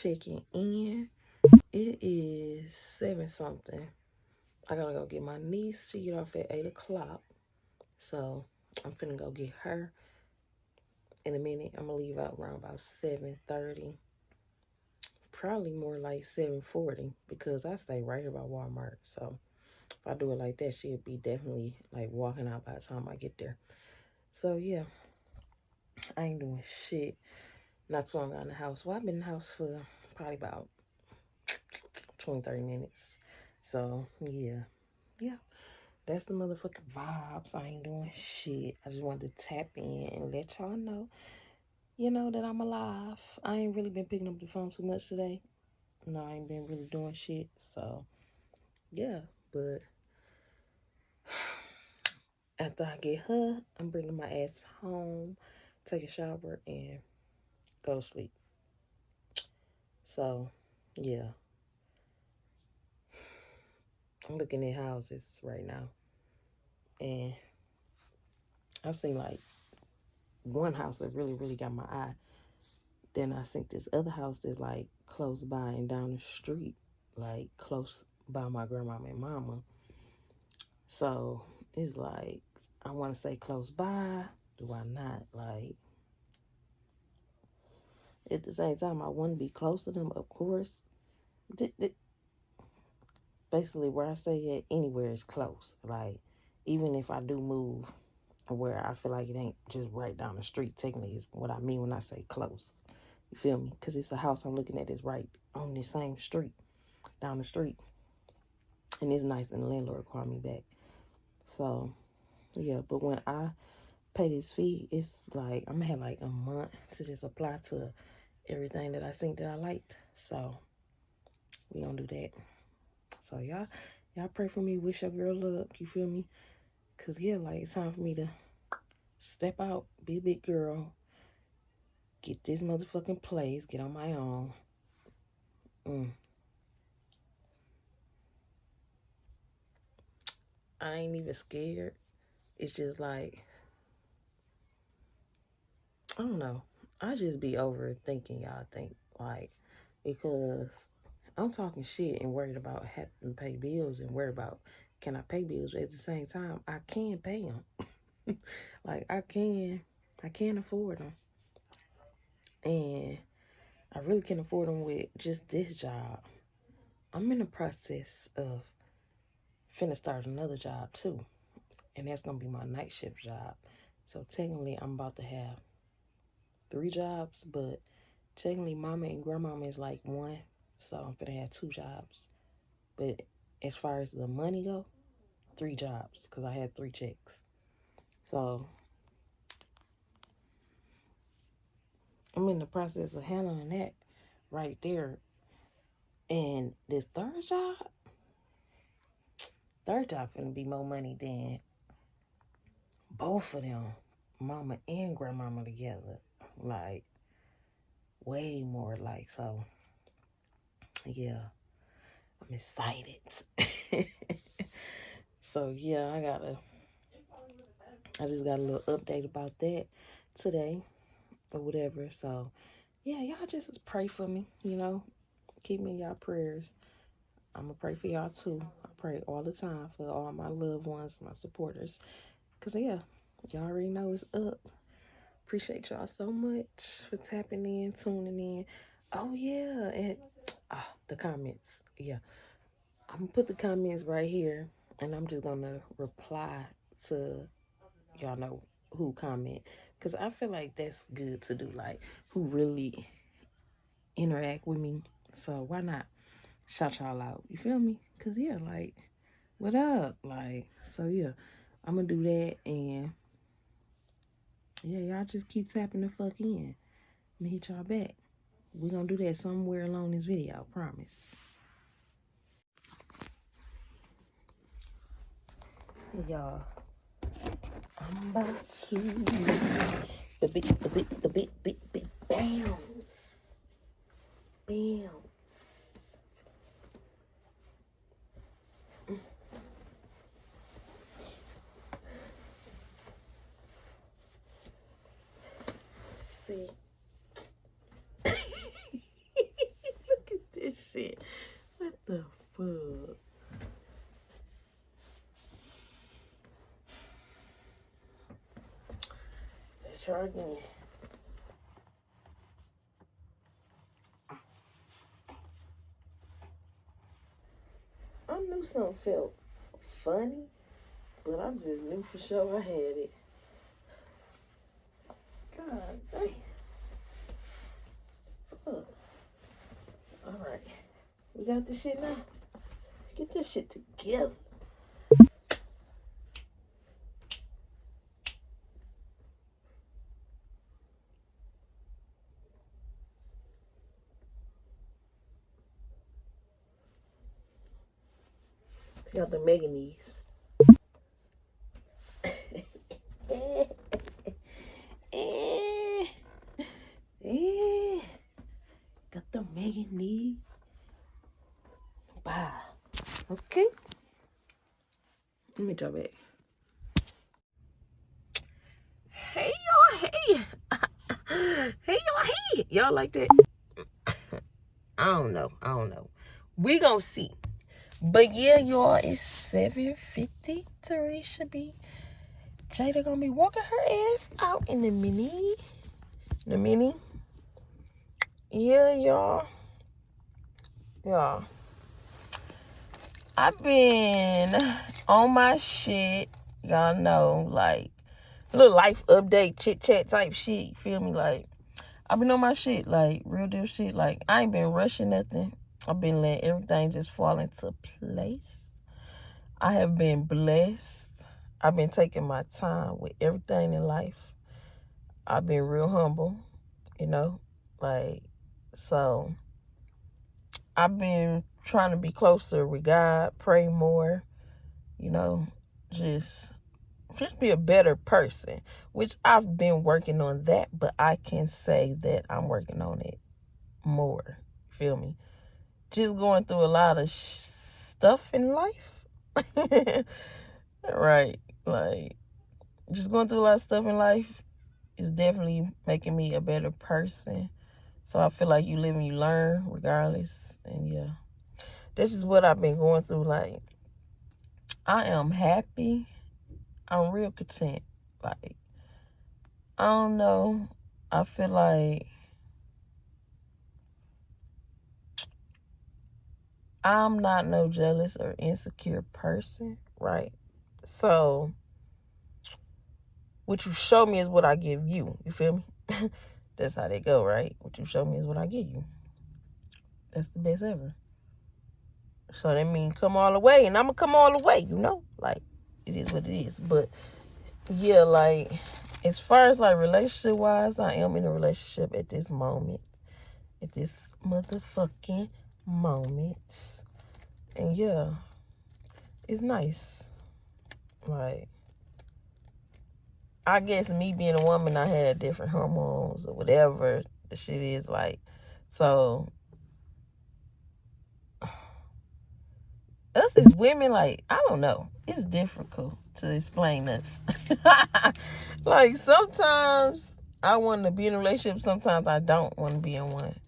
checking in. It is 7 something. I gotta go get my niece. She get off at 8 o'clock. So I'm finna go get her in a minute. I'm gonna leave out around about 7:30. Probably more like 7:40 because I stay right here by Walmart. So if I do it like that, she'll be definitely like walking out by the time I get there. So yeah, I ain't doing shit. Not too long out in the house. Well, I've been in the house for probably about 20, 30 minutes. So yeah. That's the motherfucking vibes. I ain't doing shit. I just wanted to tap in and let y'all know, that I'm alive. I ain't really been picking up the phone too much today. No, I ain't been really doing shit. So, yeah. But after I get her, I'm bringing my ass home, take a shower, and go to sleep. So, yeah. I'm looking at houses right now. And I seen like one house that really, really got my eye. Then I think this other house that's like close by and down the street, like close by my grandmama and mama. So it's like, I want to say close by. Do I not? Like, at the same time, I want to be close to them, of course. Basically, where I stay at, anywhere is close. Like, even if I do move where I feel like it ain't just right down the street, technically is what I mean when I say close. You feel me? Because it's the house I'm looking at is right on the same street, down the street. And it's nice, and the landlord called me back. So, yeah, but when I pay this fee, it's like, I'm going to have like a month to just apply to everything that I think that I liked. So, we going to do that. So, y'all pray for me, wish your girl luck, you feel me? Because, yeah, like, it's time for me to step out, be a big girl, get this motherfucking place, get on my own. I ain't even scared. It's just like, I don't know. I just be overthinking, y'all think. Like, because I'm talking shit and worried about having to pay bills and worried about, can I pay bills? But at the same time, I can pay them. Like, I can afford them. And I really can afford them with just this job. I'm in the process of finna start another job too. And that's gonna be my night shift job. So technically I'm about to have 3 jobs, but technically mama and grandmama is like 1. So I'm gonna have 2 jobs. But as far as the money go, 3 jobs, because I had 3 checks. So I'm in the process of handling that right there. And this third job finna be more money than both of them, mama and grandmama together. Like, way more. Like, so, yeah, I'm excited. So, yeah, I just got a little update about that today or whatever. So, yeah, y'all just pray for me, keep me in y'all prayers. I'm going to pray for y'all too. I pray all the time for all my loved ones, my supporters. Because, yeah, y'all already know it's up. Appreciate y'all so much for tapping in, tuning in. Oh, yeah, and the comments. Yeah, I'm going to put the comments right here, and I'm just going to reply to y'all know who comment. Because I feel like that's good to do, like, who really interact with me. So why not shout y'all out? You feel me? Because, yeah, like, what up? Like, so, yeah, I'm going to do that, and, yeah, y'all just keep tapping the fuck in. I'm going to hit y'all back. We're going to do that somewhere along this video, I promise. Y'all, I'm about to the big bounce. See. shit. What the fuck? Let's try again. I knew something felt funny, but I just knew for sure I had it. God damn. Fuck. Alright. We got this shit now. Get this shit together. Got the manganese. Got the manganese. Bye. Okay. Let me drop it. Hey y'all, hey. Hey y'all, hey. Y'all like that? I don't know. We gonna see. But yeah, y'all, it's 7:53. Should be Jada gonna be walking her ass out in the mini. Yeah, y'all. I've been on my shit. Y'all know, like, little life update, chit chat type shit. You feel me? Like, I've been on my shit, like, real deal shit. Like, I ain't been rushing nothing. I've been letting everything just fall into place. I have been blessed. I've been taking my time with everything in life. I've been real humble, you know, like, so I've been trying to be closer with God, pray more, you know, just be a better person, which I've been working on that, but I can say that I'm working on it more, feel me? Just going through a lot of stuff in life. Right, like, just going through a lot of stuff in life is definitely making me a better person. So I feel like you live and you learn regardless. And yeah, this is what I've been going through. Like, I am happy. I'm real content. Like, I don't know. I feel like I'm not no jealous or insecure person, right? So what you show me is what I give you. You feel me? That's how they go, right? What you show me is what I give you. That's the best ever. So that means come all the way, and I'm gonna come all the way, you know? Like, it is what it is. But yeah, like, as far as like relationship wise, I am in a relationship at this moment. At this motherfucking moment. And yeah, it's nice. Like, I guess me being a woman, I had different hormones or whatever the shit is like. So us as women, like, I don't know. It's difficult to explain us. Like, sometimes I want to be in a relationship. Sometimes I don't want to be in one.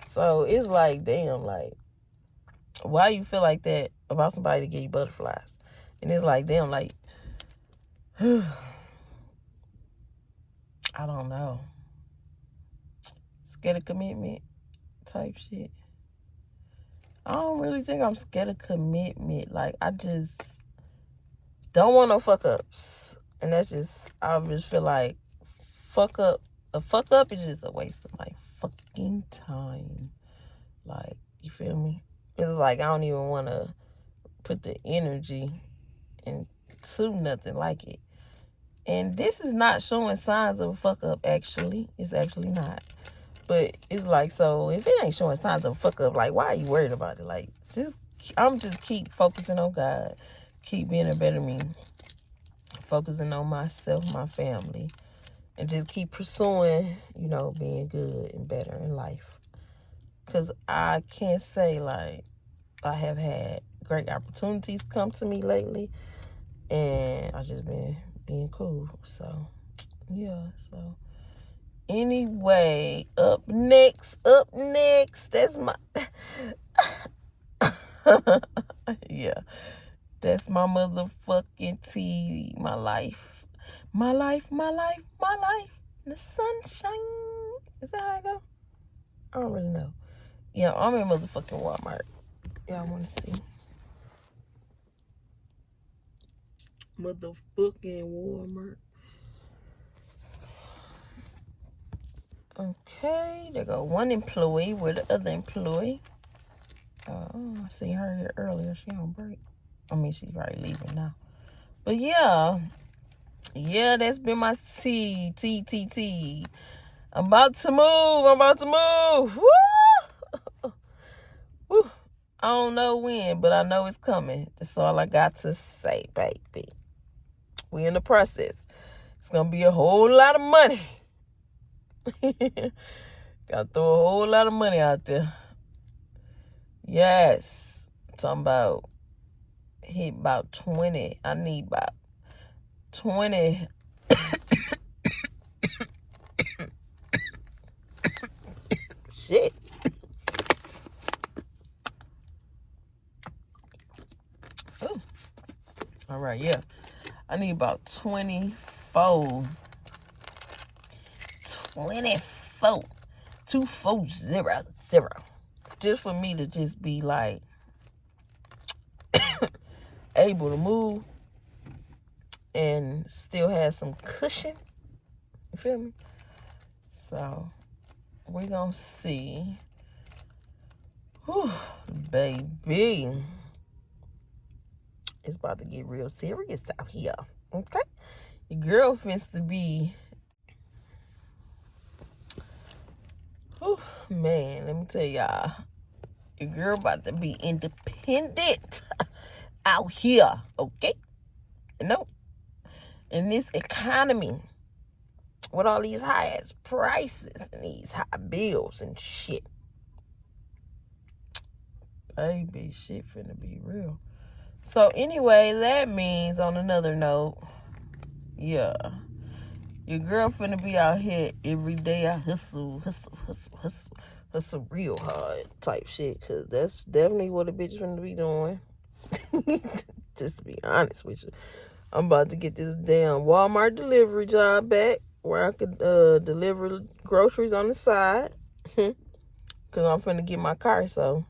So it's like, damn, like, why you feel like that about somebody to give you butterflies? And it's like, damn, like, I don't know. Scared of commitment type shit. I don't really think I'm scared of commitment. Like, I just don't want no fuck ups. And that's just, I just feel like a fuck up is just a waste of my fucking time. Like, you feel me? It's like I don't even want to put the energy into nothing like it. And this is not showing signs of a fuck up, actually. It's actually not. But it's like, so if it ain't showing signs of a fuck up, like, why are you worried about it? Like, I'm just keep focusing on God. Keep being a better me. Focusing on myself, my family. And just keep pursuing, you know, being good and better in life. Because I can't say, like, I have had great opportunities come to me lately. And I just been being cool. So, yeah, so. Anyway, up next, that's my Yeah. That's my motherfucking tea. My life. My life, my life, my life. The sunshine. Is that how I go? I don't really know. Yeah, I'm in motherfucking Walmart. Y'all want to see? Motherfucking Walmart. Okay, there go one employee. Where the other employee? I seen her here earlier. She on break. I mean, she's probably leaving now. But yeah, that's been my tea. I'm about to move. Woo! Woo! I don't know when, but I know it's coming. That's all I got to say, baby. We in the process. It's gonna be a whole lot of money. Gotta throw a whole lot of money out there. Yes. Talking about hit about 20. I need about 20. Shit. Ooh. All right, yeah. I need about 24. 24. 2400. Just for me to just be like able to move and still have some cushion. You feel me? So we're gonna see. Whew, baby. It's about to get real serious out here. Okay? Your girl finna to be. Whew, man, let me tell y'all. Your girl about to be independent out here. Okay? No. In this economy, with all these high ass prices and these high bills and shit. Baby, shit finna be real. So anyway, that means on another note, yeah, your girl finna be out here every day. I hustle real hard type shit, cause that's definitely what a bitch finna be doing. Just to be honest with you, I'm about to get this damn Walmart delivery job back where I could deliver groceries on the side. Cause I'm finna get my car, so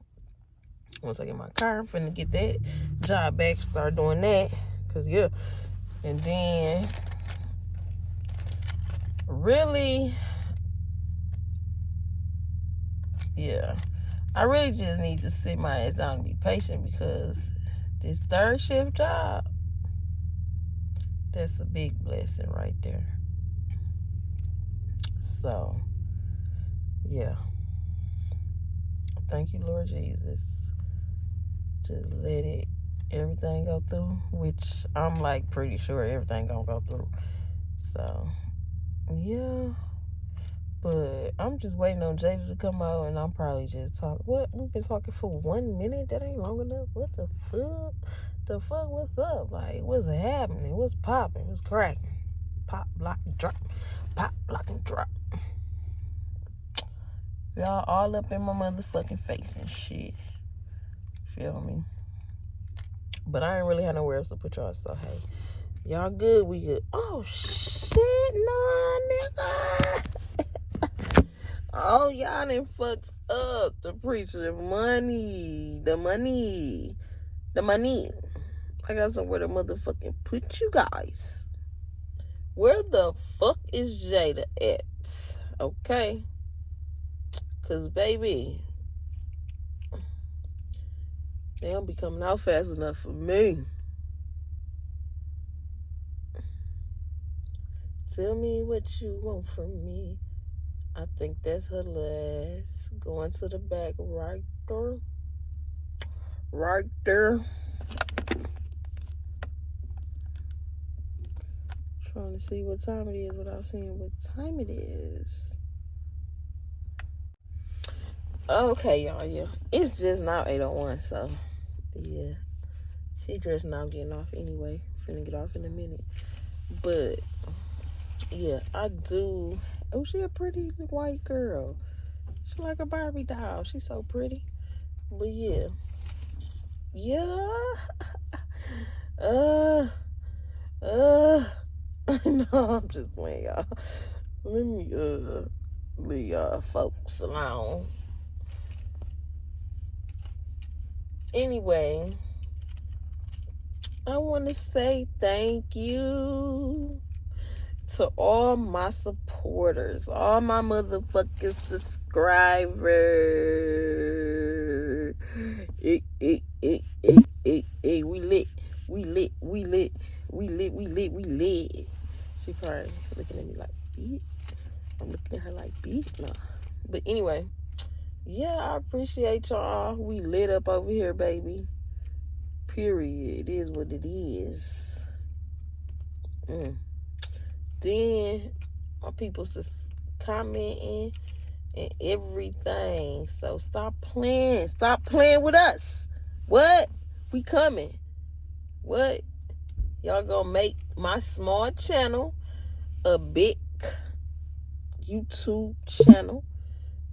once I get my car, I'm finna get that job back, start doing that. Cause yeah. And then really, yeah, I really just need to sit my ass down and be patient, because this third shift job, that's a big blessing right there. So, yeah. Thank you, Lord Jesus. Just let everything go through, which I'm like pretty sure everything gonna go through. So, yeah. But I'm just waiting on Jada to come out, and I'm probably just talking. What? We've been talking for 1 minute? That ain't long enough. What the fuck? What's up? Like, what's happening? What's popping? What's cracking? Pop, lock, and drop. Pop, lock, and drop. Y'all all up in my motherfucking face and shit. Feel me? But I ain't really had nowhere else to put y'all, so hey. Y'all good? We good? Oh, shit, no, nigga. Oh, y'all done fucked up the preacher. The money. I got somewhere to motherfucking put you guys. Where the fuck is Jada at? Okay? Because, baby, they don't be coming out fast enough for me. Tell me what you want from me. I think that's her last. Going to the back right there. Right there. Trying to see what time it is without seeing what time it is. Okay, y'all, yeah. It's just now 8:01, so yeah. She just now getting off anyway. Finna get off in a minute. But yeah, I do. Oh, she a pretty white girl. She like a Barbie doll. She's so pretty. But yeah. Yeah. No, I'm just playing, y'all. Let me leave y'all folks alone. Anyway, I want to say thank you to all my supporters, all my motherfucking subscribers. We lit. She probably looking at me like, beat. I'm looking at her like, beat. Nah. But anyway, yeah, I appreciate y'all. We lit up over here, baby. Period. It is what it is. Then my people just commenting and everything. So stop playing. Stop playing with us. What? We coming. What? Y'all gonna make my small channel a big YouTube channel.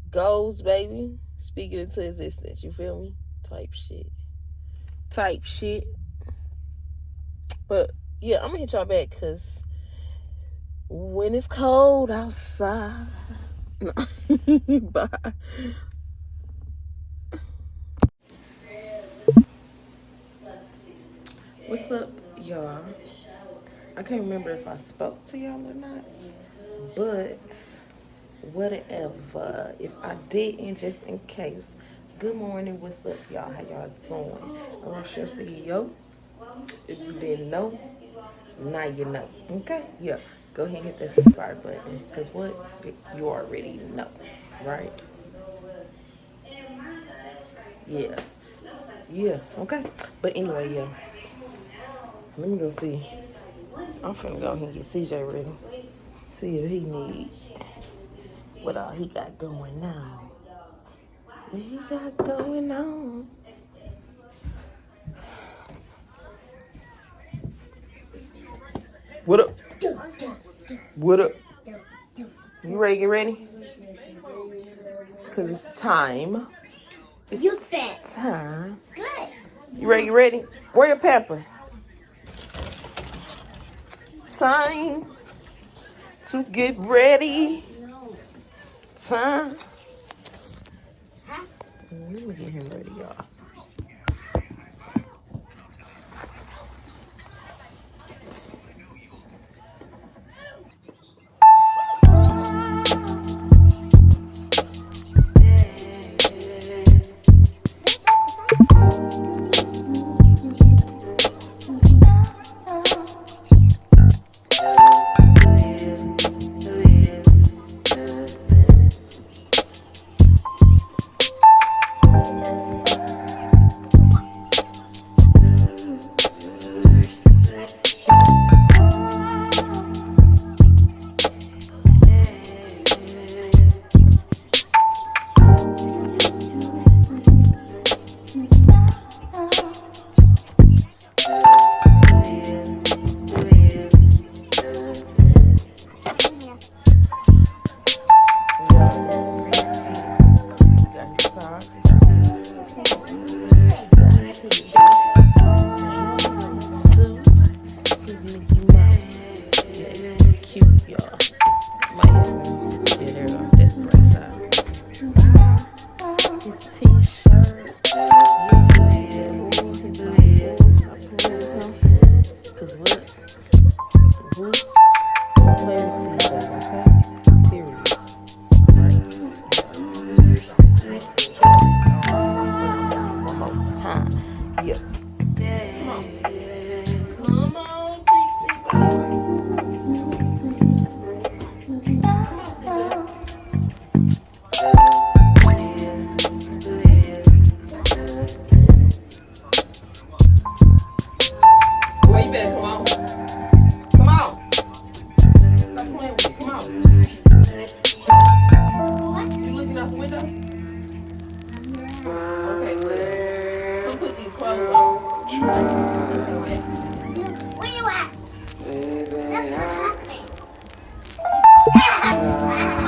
Goals, baby. Speaking into existence. You feel me? Type shit. But yeah, I'm gonna hit y'all back because when it's cold outside. Bye. What's up, y'all? I can't remember if I spoke to y'all or not, but whatever. If I didn't, just in case. Good morning. What's up, y'all? How y'all doing? Roshellceo. If you didn't know, now you know. Okay? Yeah. Go ahead and hit that subscribe button. Because what? You already know. Right? Yeah. Yeah. Okay? But anyway, yeah. Let me go see. I'm finna go ahead and get CJ ready. See if he need what all he got going on. What he got going on? What up? What up? You ready to get ready? Because it's time. It's time. Good. You ready to get ready? Wear your pamper. Time to get ready. Time. Let me get him ready, y'all.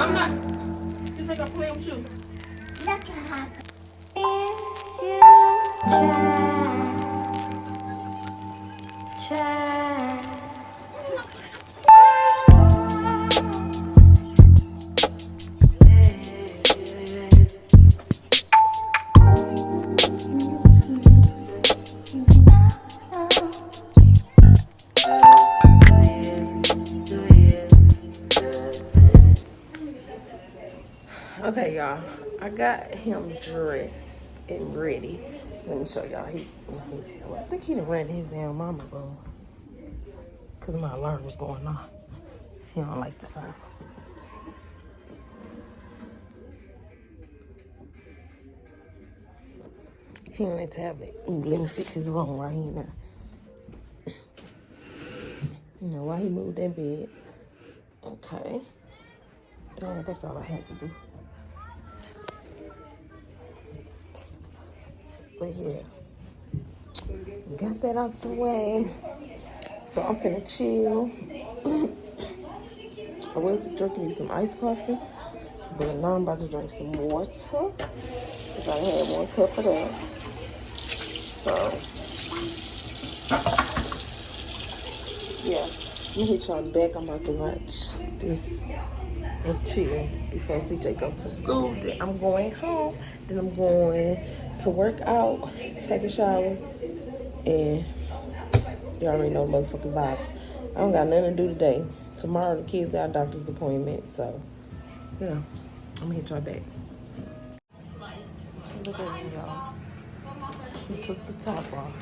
I'm not. You think I'm playing with you? Look at her. y'all. I got him dressed and ready. Let me show y'all. I think he done ran his damn mama room. Because my alarm was going off. He don't like the sound. He on that tablet. Ooh, let me fix his room while he in there. You know, why he moved that bed. Okay. Yeah, that's all I had to do. But yeah. Got that out the way. So I'm finna chill. I was drinking me some iced coffee. But now I'm about to drink some water. Because I had 1 cup of that. So, yeah. Let me hit y'all back. I'm about to watch this and chill before CJ go to school. Then I'm going home. Then I'm going to work out, take a shower, and you already know the motherfucking vibes. I don't got nothing to do today. Tomorrow the kids got a doctor's appointment, so yeah. I'm gonna hit y'all back. Look at me, y'all. He took the top off.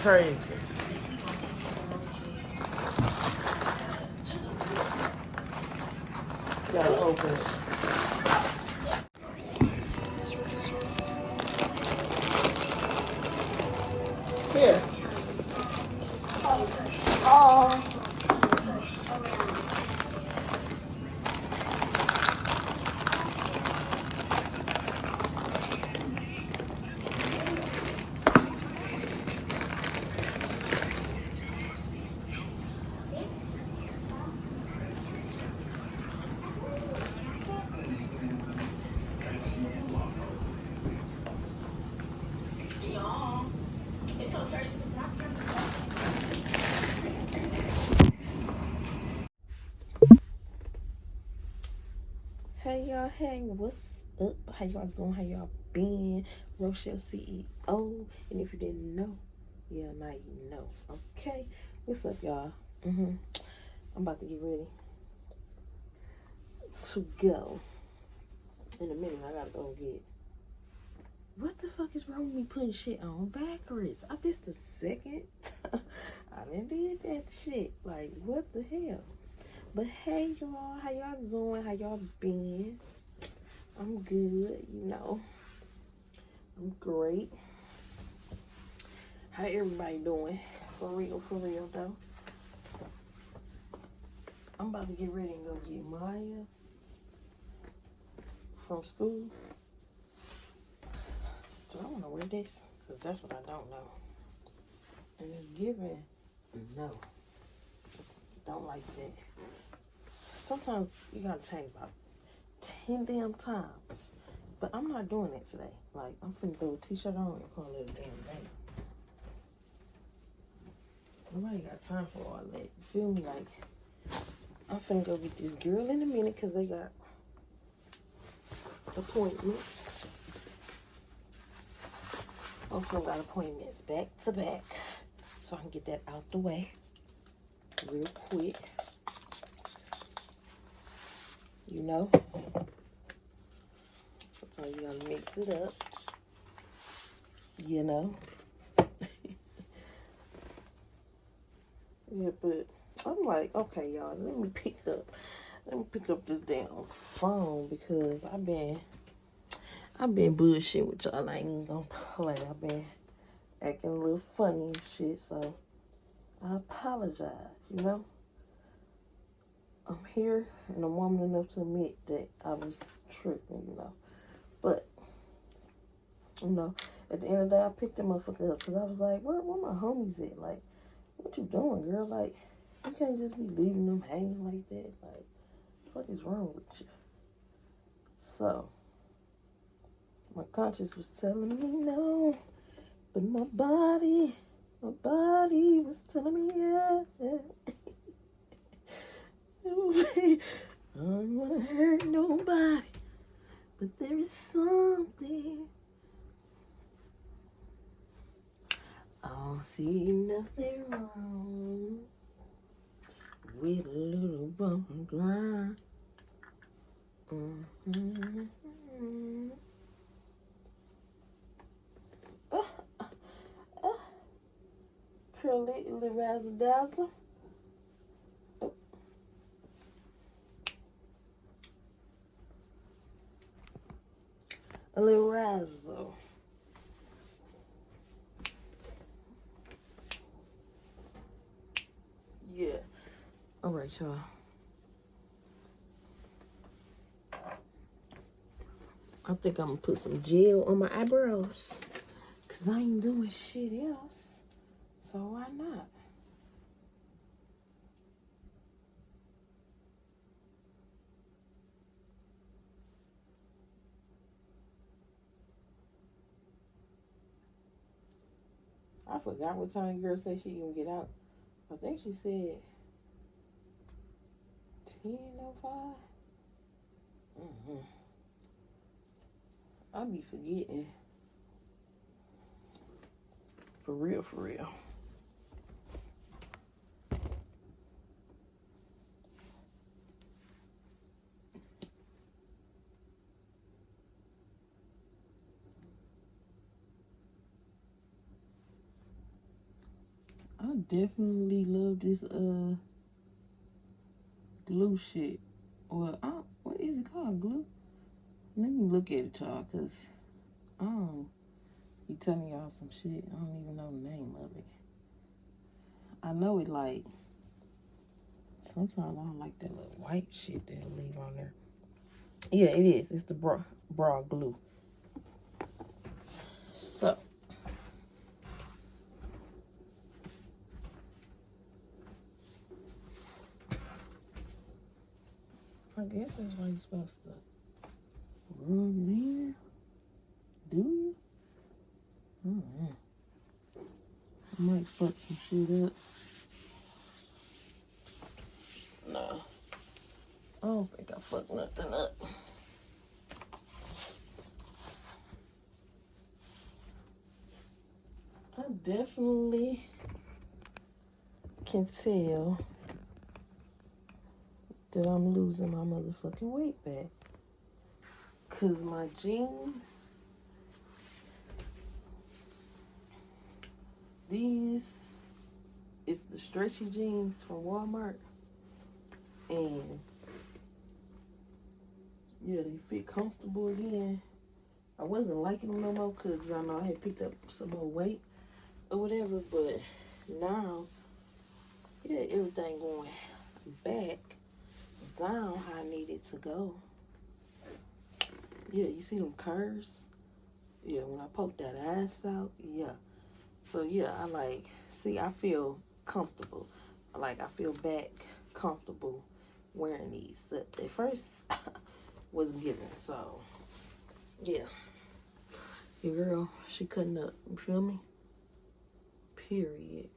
Crazy. Gotta open it. Here. Oh. Hey y'all, hey, what's up? How y'all doing? How y'all been? Roshellceo. And if you didn't know, yeah, now you know. Okay, what's up, y'all? I'm about to get ready to go. In a minute, I gotta go get. What the fuck is wrong with me putting shit on backwards? This the second time I done did that shit. Like, what the hell? But hey, y'all, how y'all doing? How y'all been? I'm good, you know. I'm great. How everybody doing? For real, though. I'm about to get ready and go get Maya from school. Do I want to wear this? Because that's what I don't know. And it's giving, no. Don't like that. Sometimes you got to change about 10 damn times. But I'm not doing that today. Like, I'm finna throw a t-shirt on and call it a damn day. Nobody got time for all that. You feel me? Like, I'm finna go get this girl in a minute because they got appointments. Both of them got appointments back to back. So I can get that out the way real quick. You know? Sometimes you gotta mix it up. You know? Yeah, but I'm like, okay, y'all, let me pick up this damn phone because I've been bullshitting with y'all. I ain't gonna play. I've been acting a little funny and shit, so I apologize, you know? I'm here and I'm woman enough to admit that I was tripping, you know? But, you know, at the end of the day, I picked that motherfucker up because I was like, where my homies at? Like, what you doing, girl? Like, you can't just be leaving them hanging like that. Like, what is wrong with you? So, my conscience was telling me no, but my body was telling me yeah. I don't want to hurt nobody, but there is something. I don't see nothing wrong with a little bump and grind. Curl it, a little razzle dazzle. A little razzle. Yeah. All right, y'all. I think I'm gonna put some gel on my eyebrows, cause I ain't doing shit else. So why not? I forgot what time the girl said she gonna get out. I think she said 10:05. I be forgetting. For real, for real. I definitely love this glue shit. Well, what is it called? Glue? Let me look at it, y'all, cause I don't be telling y'all some shit. I don't even know the name of it. I know it like sometimes I don't like that little white shit they'll leave on there. Yeah, it is. It's the bra glue. So I guess that's why you're supposed to rub there. Do you? I might fuck some shit up. No. I don't think I fucked nothing up. I definitely can tell that I'm losing my motherfucking weight back. Cause my jeans, these is the stretchy jeans from Walmart. And yeah, they fit comfortable again. I wasn't liking them no more because y'all know I had picked up some more weight or whatever, but now, yeah, everything going back down how I need it to go. Yeah, you see them curves? Yeah, when I poke that ass out, yeah. So yeah, I feel comfortable. I feel back comfortable wearing these. At first, wasn't giving, so yeah. Your girl, she cutting up, you feel me? Period.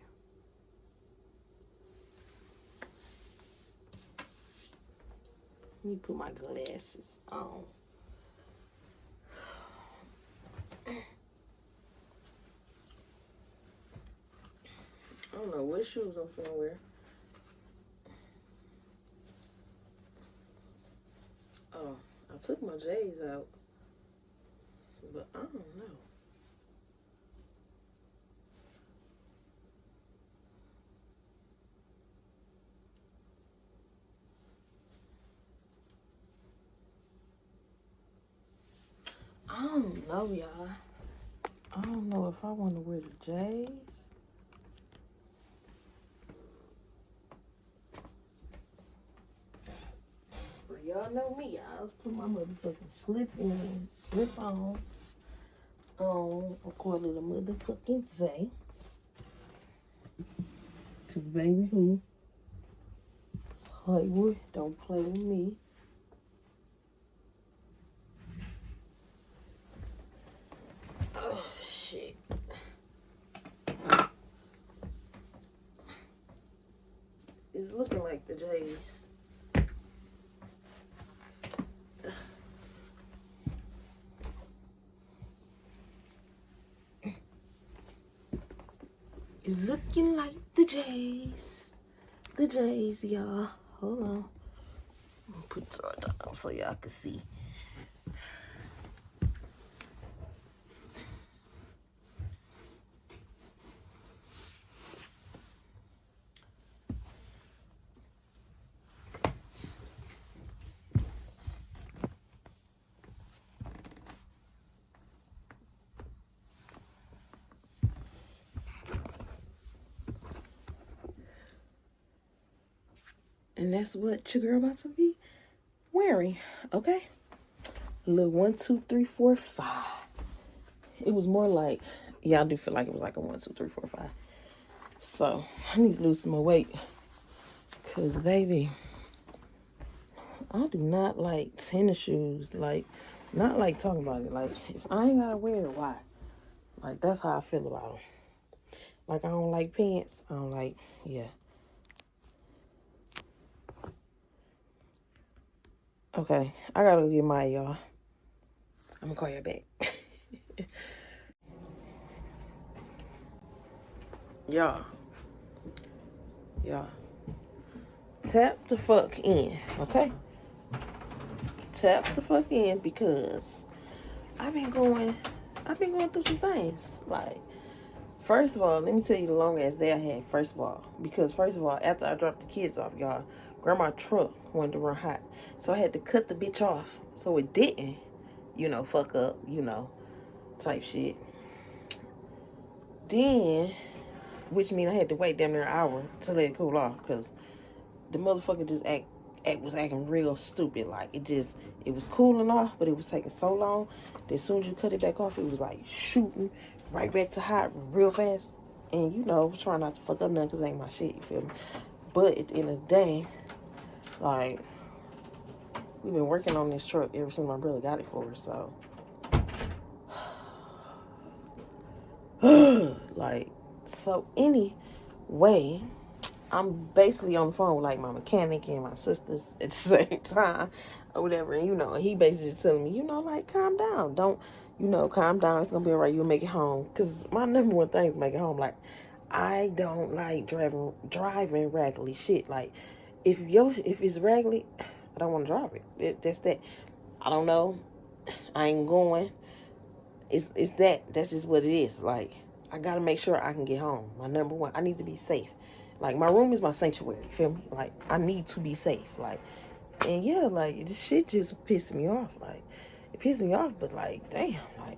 Let me put my glasses on. I don't know what shoes I'm finna wear. Oh, I took my J's out. But I don't know. I don't know, y'all. I don't know if I want to wear the J's. But y'all know me. I always put my motherfucking slip-ons on a quarter of the motherfucking day. Cause baby, who play with, don't play with me. It's looking like the J's. It's looking like the J's. The J's, y'all. Hold on. I'm gonna put it down so y'all can see. And that's what your girl about to be wearing, okay? Little 1, 2, 3, 4, 5. It was more like, yeah, I do feel like it was like a 1, 2, 3, 4, 5. So I need to lose some more weight, cause baby, I do not like tennis shoes. Like, not like talking about it. Like, if I ain't gotta wear it, why? Like, that's how I feel about them. Like, I don't like pants. I don't like, yeah. Okay, I gotta go get mine, y'all. I'm gonna call you back. Y'all. Tap the fuck in, okay? Tap the fuck in, because I've been going through some things. Like, first of all, let me tell you the long ass day I had, first of all. Because first of all, after I dropped the kids off, y'all, grandma's truck wanted to run hot. So I had to cut the bitch off so it didn't, fuck up, type shit. Then, which means I had to wait damn near an hour to let it cool off, because the motherfucker just was acting real stupid. Like, it was cooling off, but it was taking so long that as soon as you cut it back off, it was like shooting right back to hot real fast. And trying not to fuck up nothing, because it ain't my shit, you feel me? But at the end of the day, like, we've been working on this truck ever since my brother got it for us, so so anyway, I'm basically on the phone with like my mechanic and my sisters at the same time or whatever. And he basically just telling me, like, calm down. Don't, calm down. It's going to be all right. You'll make it home. Because my number one thing is make it home. Like, I don't like driving raggedy shit. Like, if it's raggedy, I don't want to drive it. That's that. I don't know. I ain't going. It's that. That's just what it is. Like, I got to make sure I can get home. My number one. I need to be safe. Like, my room is my sanctuary, you feel me? Like, I need to be safe. Like, and yeah, like, this shit just pissed me off. Like, it pissed me off, but like, damn, like,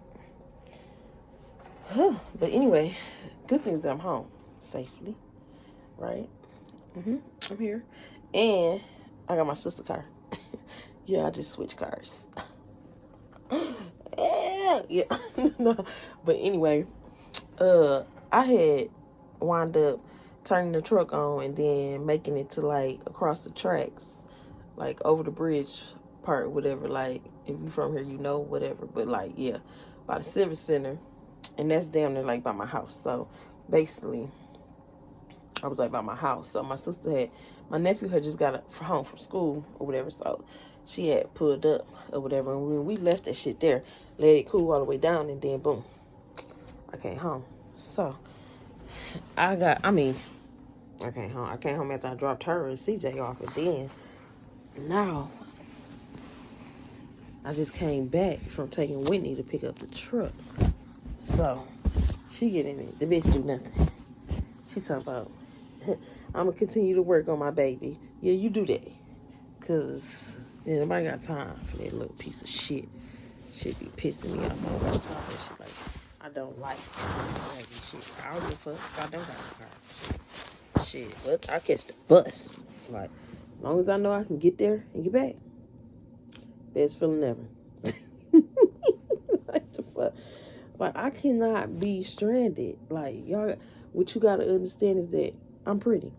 But anyway, good thing is that I'm home safely, right? I'm here. And I got my sister's car. Yeah, I just switched cars. Yeah. No. But anyway, I had wound up turning the truck on and then making it to like across the tracks, like over the bridge part, whatever. Like, if you from here, whatever. But like, yeah, by the Civic Center, and that's down there like by my house. So basically, I was like by my house. So my nephew had just got home from school or whatever. So she had pulled up or whatever, and when we left that shit there, let it cool all the way down, and then boom, I came home. So I came home. I came home after I dropped her and CJ off, and then now I just came back from taking Whitney to pick up the truck. So she get in it. The bitch do nothing. She talk about, I'm gonna continue to work on my baby. Yeah, you do that, cause nobody got time for that little piece of shit. Shit be pissing me off. I don't got time for that shit. Like, I don't like shit. I don't give a fuck. I don't got a car. Shit, but I catch the bus. Like, as long as I know I can get there and get back, best feeling ever. What the fuck? Like, I cannot be stranded. Like, y'all, what you gotta understand is that I'm pretty.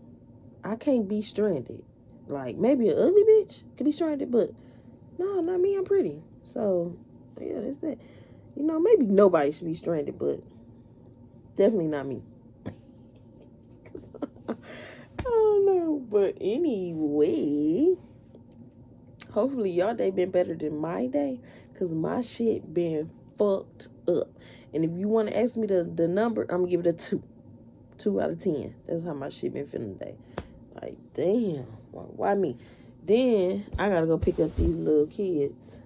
I can't be stranded. Like, maybe an ugly bitch could be stranded, but no, not me. I'm pretty. So, yeah, that's it. Maybe nobody should be stranded, but definitely not me. don't know. But anyway, hopefully y'all day been better than my day. Because my shit been fucked up. And if you want to ask me the number, I'm going to give it a 2. 2 out of 10. That's how my shit been feeling today. Like, damn. Why me? Then, I got to go pick up these little kids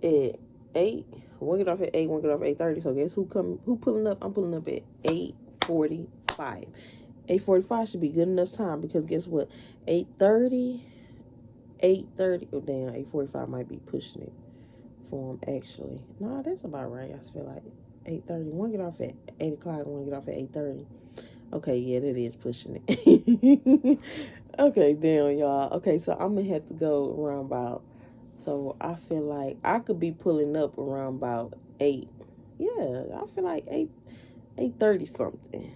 at 8. One get off at 8, one get off at 8:30. So guess who pulling up? I'm pulling up at 8:45. 8:45 should be good enough time because guess what? 8:30. Oh damn, 8:45 might be pushing it for him actually. No, that's about right. I feel like 8:30. One get off at 8 o'clock, one get off at 8:30. Okay, yeah, that is pushing it. Okay, damn y'all. Okay, so I'm gonna have to go around about. So I feel like I could be pulling up around about 8. Yeah, I feel like 8:30 something.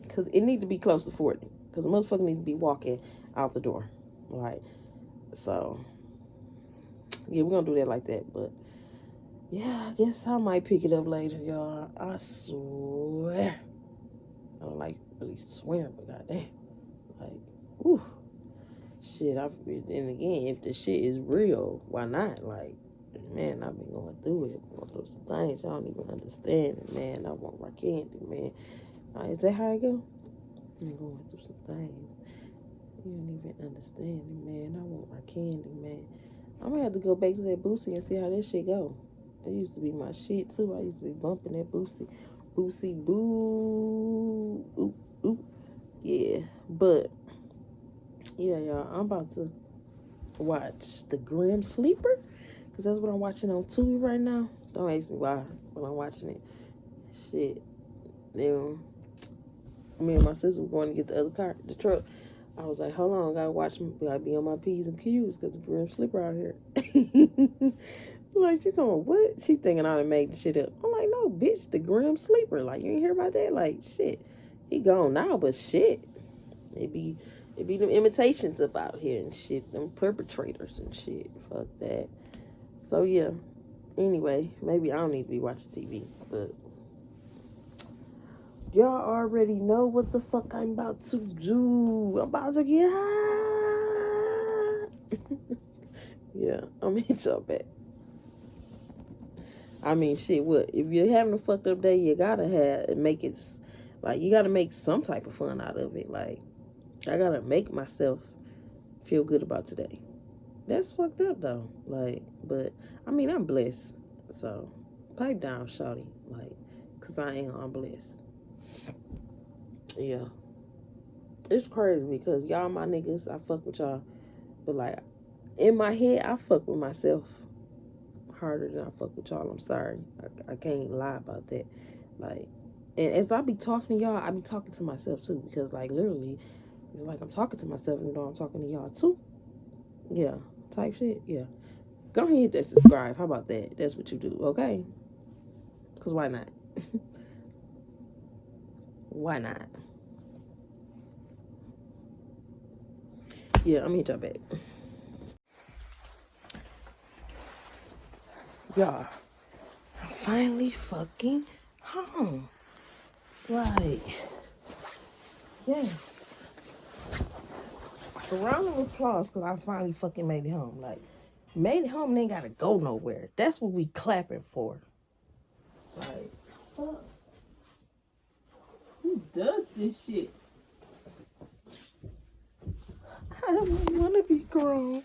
Cause it need to be close to 40. Cause the motherfucker need to be walking out the door. Like, so yeah, we're gonna do that like that. But yeah, I guess I might pick it up later, y'all. I swear. I don't like really swearing, but goddamn. Like, whew. Shit, and again, if the shit is real, why not? Like, man, I've been going through it. Going through some things y'all don't even understand it, man. I want my candy, man. Is that how I go? I'm going through some things. You don't even understand it, man. I want my candy, man. I'm gonna have to go back to that Boosie and see how that shit go. It used to be my shit, too. I used to be bumping that Boosie. Boosie, boo. Ooh, ooh. Yeah, but yeah, y'all, I'm about to watch The Grim Sleeper because that's what I'm watching on Tubi right now. Don't ask me why, but I'm watching it. Shit. Then me and my sister were going to get the other car, the truck. I was like, hold on, gotta be on my P's and Q's because The Grim Sleeper out here. Like, she's talking, what? She thinking I done made the shit up. I'm like, no, bitch, The Grim Sleeper. Like, you ain't hear about that? Like, shit. He gone now, but shit. It be them imitations up out here and shit. Them perpetrators and shit. Fuck that. So, yeah. Anyway, maybe I don't need to be watching TV. But y'all already know what the fuck I'm about to do. I'm about to get high. Yeah, I'm gonna hit y'all back. I mean, shit, what? If you're having a fucked up day, you gotta make it, like, you gotta make some type of fun out of it. Like, I gotta make myself feel good about today. That's fucked up, though. Like, but, I mean, I'm blessed. So, pipe down, shawty. Like, because I'm blessed. Yeah. It's crazy because y'all my niggas, I fuck with y'all. But, like, in my head, I fuck with myself harder than I fuck with y'all. I'm sorry. I can't lie about that. Like, and as I be talking to y'all, I be talking to myself too. Because, like, literally, it's like I'm talking to myself even though I'm talking to y'all too. Yeah. Type shit. Yeah. Go ahead and hit that subscribe. How about that? That's what you do, okay? Because why not? Why not? Yeah, I'm gonna hit y'all back. Y'all, I'm finally fucking home. Like, yes. A round of applause because I finally fucking made it home. Like, made it home and ain't gotta go nowhere. That's what we clapping for. Like, fuck. Who does this shit? I don't want to be grown.